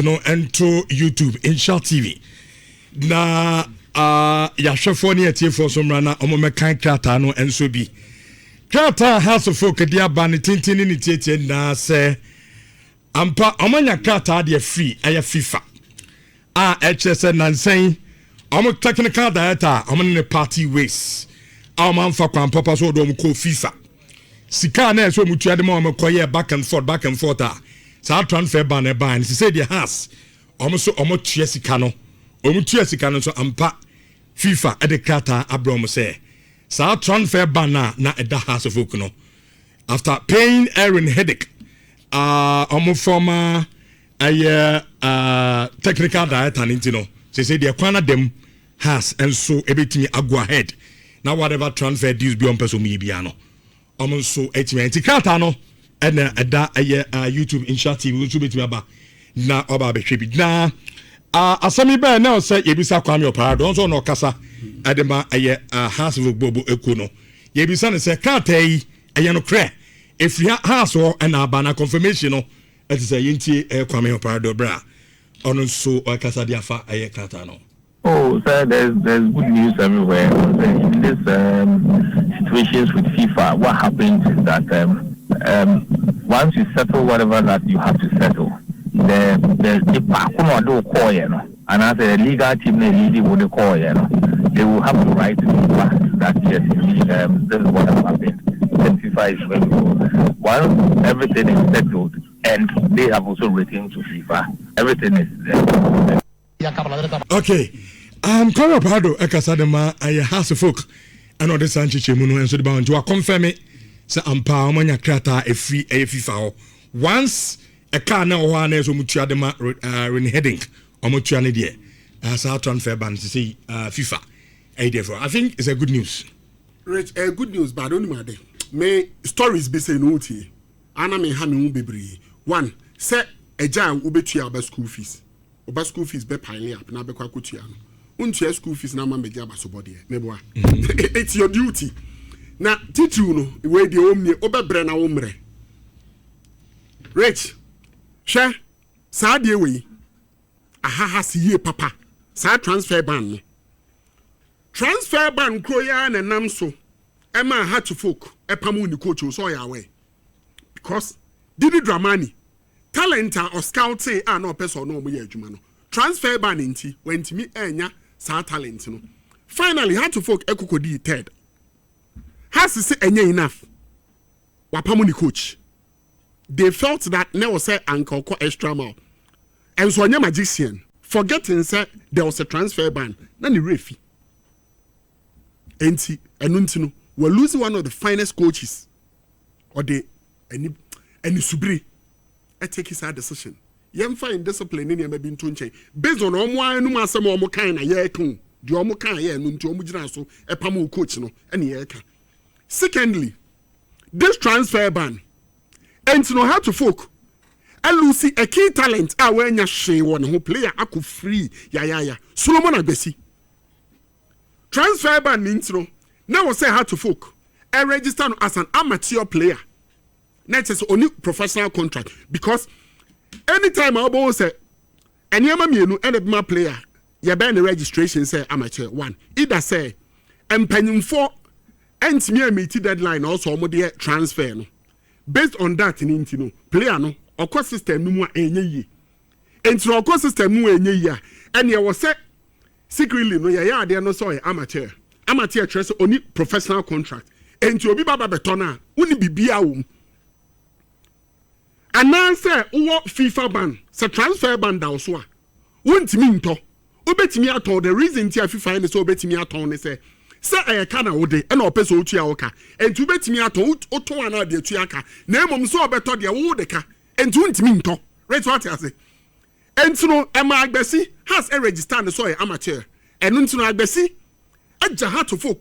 no ento YouTube Insha TV na ya hwefo ne atiefo so mra na omomekan krata no enso bi krata house of folk dia ba ne tintini ne tietie na se ampa omanya krata de free aya FIFA HS nansen omo technical director omo ne party ways man fa kwan papa so do ko FIFA sika na so mutua de ma koye back and forth sa transfer ban e ban se say the has omo tua sika no so ampa FIFA e de kata abrom say sa transfer ban na e da house of folk no after paying Aaron headache former technical director no say the kwana dem has and so everything go ahead. Now whatever transfer dues be on person me bia no so etime kata no na da YouTube Insha TV YouTube etime aba na oba be hwebi na asami ba na say yebisa kwame opara don so no kasa adema house of bobo eko no yebisa ne say kata yi no kre if house or na aba na confirmation no it is yenti kwame opara do bra on so kasa dia fa kata no. Oh, sir, there's good news everywhere. In this situations with FIFA, what happens is that once you settle whatever that you have to settle, the call, and as a legal team, they will call, they will have to write to FIFA that yes, this is what has happened. And FIFA is going to go. Once everything is settled, and they have also written to FIFA, everything is there. Okay. Kora Prado Ekasadema I house of folk and other Sanchi Muno and so the bound to confirm it. Sa ampa manya krata a free FIFA. Once a car now one is mutuadema heading or mutuani dear. As our transfer ban to see FIFA. I think it's a good news. Rich, good news, but only my day. May stories be saying naughty. Anna may have me be one, set a giant ubetia about school fees. Oba school fees be piling up na be kwa kutua no untua school fees na ma meja basobode meboa it's your duty na titru no we de omnie obebre na womre rich she sa de we aha siye papa sa transfer ban kroya na nam so e ma ha to folk e pamu ni coach so ya we because didi dramani talent or scouting no person no mo ye adwuma no transfer ban nti went me enya sa talent no finally had to folk ekokodi third has to say enya enough wapamu ni coach they felt that never say uncle extra mile and so anya magician forgetting said there was a transfer ban na ni refi enti enunti no we're losing one of the finest coaches or the any subri take his decision. Yem find discipline in your maybe tunche based on omo no asem omo kan na ye kun the omo kan ye no nti omo gina so e pamu coach no ene ye ka. Secondly, this transfer ban enti no how to folk and Lucy a key talent when ya she won who player aku free ya Solomon Agbesi transfer ban enti no now we say how to folk and register as an amateur player. Next is only professional contract because anytime I will say and you and my player you ban the registration say amateur one either say and penning for and me meet deadline also more transfer no based on that in no player no or cost system no more enye into our cost system no enye and you was say secretly no ya there no so amateur choose only professional contract and you be baba betona uni bibia wo and now say what FIFA ban, say transfer ban down so. Won't mean to. Obetimi aton the reason tia FIFA is so betimi aton say I can ode and opes o tua oka. And to betimi aton oton ana de tuaka. Na mom so obeto de wo de ka. And to ntimi nto. Right what I say. And so no Emma Agbesi has a register so amateur. And nto no Agbesi aja ha to fo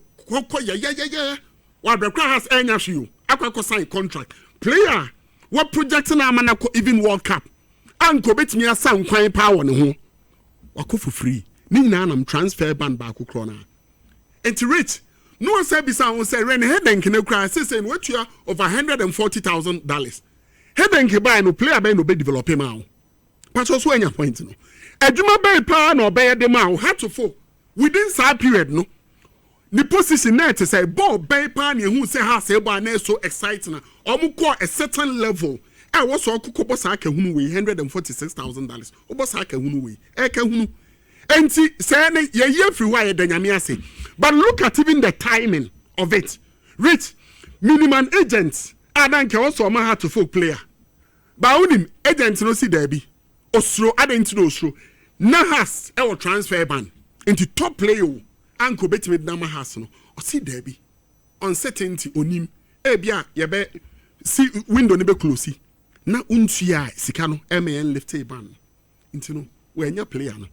ya. Wa brekra has enya hwe. Akwa sign contract. Player what project na manako even World Cup anko betimi asan kwan power ne ho wakofo free ni na nam transfer ban ba ko krona enti rich no say bisa won say ren headen kene kra say no watua over $140,000 headen ke buy no player buy no be develop ma But also any point no. Adwuma bay pa na obey dem a had to fall within that period no. The position there to say ball bay pa na who say ha say ball na so exciting. Omo call a certain level. I was so kuko sa ka hunu we $146,000. Obo sa ka hunu we. E ka hunu. Enti say na ye free why the nyame ase. But look at even the timing of it. Rich minimum agents adan ke also ma had to folk player. Ba unim agents no see there be. Osro adan to osro. Na has e transfer ban into top player anko betime na ma has no. O see there be. Uncertainty onim. E bia ye be see window ne be close. Na untua sika no MN lift ban. Inti no we nya player no.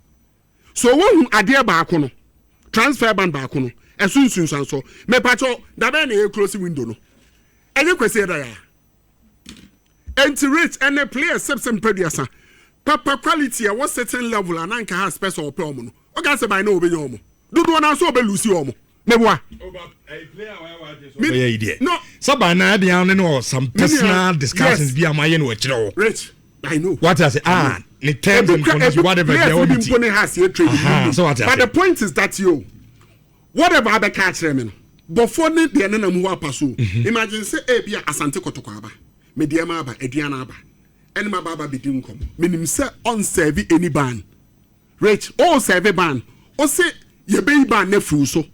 So won ade ba akono transfer ban ba akono esunsun so me pacho da be na close window no. Enye kwese da ya. Enti rich and a player sepsem pediasa. Papa quality was certain level and anka has special omo no. O ga se by na obe yomo. Dudu na so obe lusi omo. Meboa. No, Sabana de no some personal discussions be amaye no chiro. Rich, I know. What I say the terms and conditions whatever they has here trading. So what but the point is that you whatever other catch them before the enana mu apaso. Imagine say e bia asante kotoko aba. Mediama aba, eduana aba. Eni ma baba be din kom. Minim say on serve any ban. Rich, all serve ban. O say ye be ban na fru so.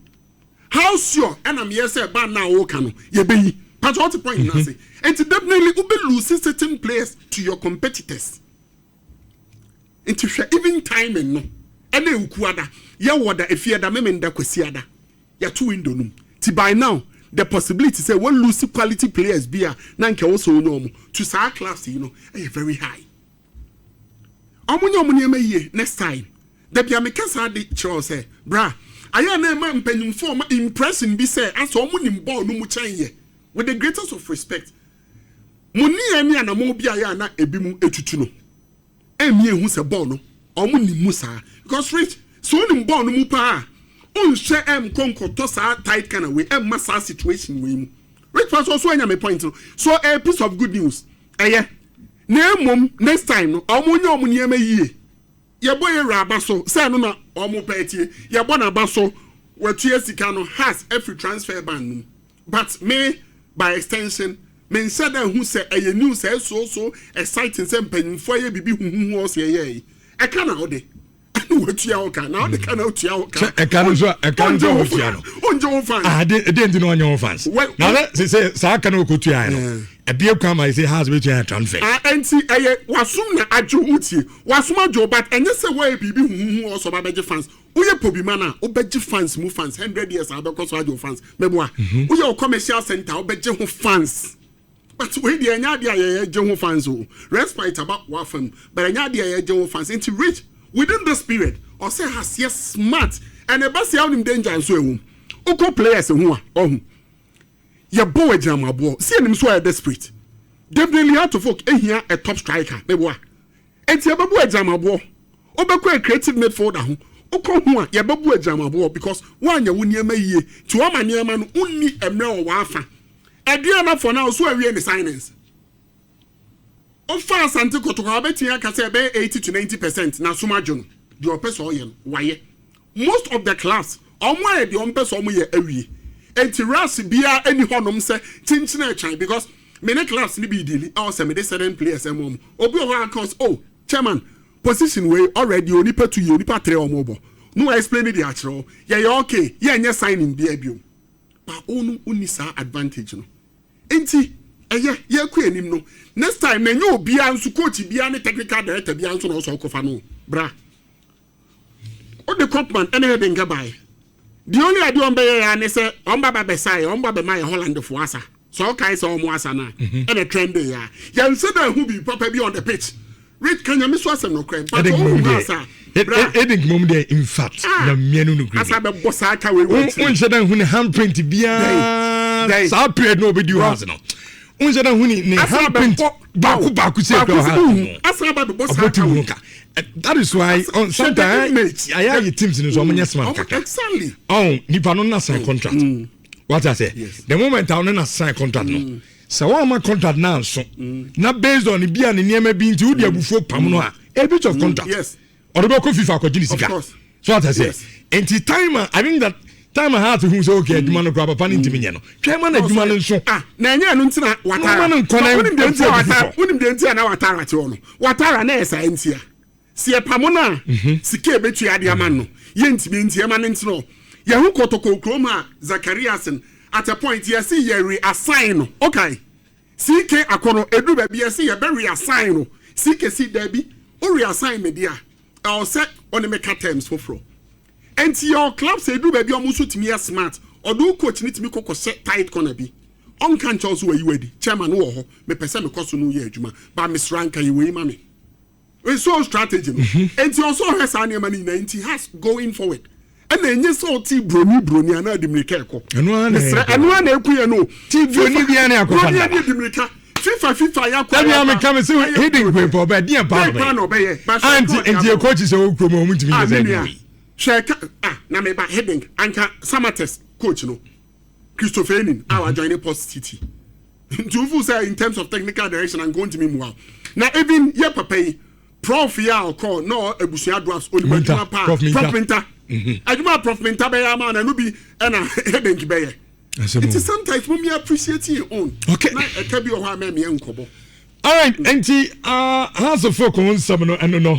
How sure and I'm yes ban now okano ye be but what the point now say and definitely you be losing certain players to your competitors into even timing no and then ukuada ya wada if you da memenda kwesiada ya two window num ti by now the possibility say one lose quality players be a na nke wo so onyomo to sa class you know very high omunyomo ne emaye next time da bia me kasa de cho say bra aya na ma mpanimfo ma impression bi say aso omo nim ball no mu chenye with the greatest of respect muni ani ana mo bi aya na ebi mu etutu no emi ehu se ball no omo nim mu sa because rich so nim ball no mu pa on share konko to sa tight kind of way massa situation we mu rich pass also anya me point no so a piece of good news na mom next time no omo nya omo niam yie ye boy raba so say no na omo petie ye bo na ba so watu sika no has every transfer ban but me by extension men said that who say a news say so exciting say mpanimfo ye bibi huhu o say ye e ka na ode watu ya oka na ode ka na watu ya oka e ka no so watu ya no onjo fans dey no onjo fans na say sa ka na okotu ya no e bia kwa ma say has which transfer anti wasum na adwo hutie wasum adwo but enye say we bibi huhu o so ba beje fans uye pobi mana obeje fans mu fans 100 years abekoso adwo fans meboa uye o commercial center obeje ho fans but we dey anya dia ye je ho fans o respite about wafam but anya dia ye je ho fans into reach within this period or say has yes smart and e be say out in danger so ehum uko players hu a ohun ye bow ejamabo see enim so desperate definitely have to folk ehia a top striker meboa enti e babu ejamabo obekọ a creative midfielder ho uko hu a ye babu ejamabo because wanya wuniema yie ti o ma niema no unni emre o wafa ediana for now so awie the signings of fast anti kotoko abetia ka say be 80 to 90% na somajo no the opeso ye waye most of the class omo e the opeso omo ye awie enti ras bia any honom say chinchina chan because many class ni be deal all say me dey certain players mom obi o ha cause oh chairman position way already onipa 2 year onipa 3 omo bo no explain the actual ye okay ye nya signing bia bio pa onu unisa advantage no enti ye ku enim no next time na nyo bia nso coach bia ne technical director bia nso no so kofa no bra o the copman ene he denga bai the only idea on be ya ne say on baba be sai on baba my Holland for asa so kai so omo asa na ene trend ya nse da hu bi papa bi on the pitch rich kanya me so asem no crime but o asa think mom there in fact na mienu no asa be boss aka we won se da hu ne handprint bia sa period no be do house no unse da hu ni handprint baku say do house asa ba be boss aka that is why on sometimes I teams in so many smart exactly nipa no na sign contract what I say the moment I na sign contract no so one man contract now so na based on bia ne niam bi nti wo de abufo pam no a a breach of contract. Yes. Or the Boko FIFA Kojini. Of course. So what I say. And the time I think that time I had to who say okay, Dumano grab a pan into Miniano. Chairman of Dumano show. Nanya Nuntina Watara. Unim Dentia na Watara Tono. Watara Nessa Entia. Si a Pamona, Sike Betty Adiamano. Yent Bintia Manintino. Yahu Kotoko Kroma Zachariasen. At a point, yes, see, ye reassign. Okay. CK Akono Edu Baby, yes, see, ye very reassign. CK see Debbie, or reassign media. I'll set on the make terms for fro. And your club say, do baby, almost to me smart, or do coach need to be coco set tight corner be. On can't also where you ready. Chairman, oh, me person because no year, Juma, but Miss Ranka, you way, mammy. It's so strategy. And she also has any money, and he has going forward. And then you saw T. Brony, and I didn't care. And one, no. T. Brony, and I FIFA, I am coming so hitting people, but dear Pano, and your coach is so promoting to me. Name by heading, Anka Samates, coach, no. Christopher, our joining post city. To say in terms of technical direction, I'm going to be more. Now, even your papa, Prof. Yao call no a Bushia drafts on the Prof. Minta. I do not Prof. Minta by a man and Nubi and a heading bay. It is sometimes when we appreciate your own. Okay. I can be your mammy and Kobo. All right, and House of Folk on Summoner and no.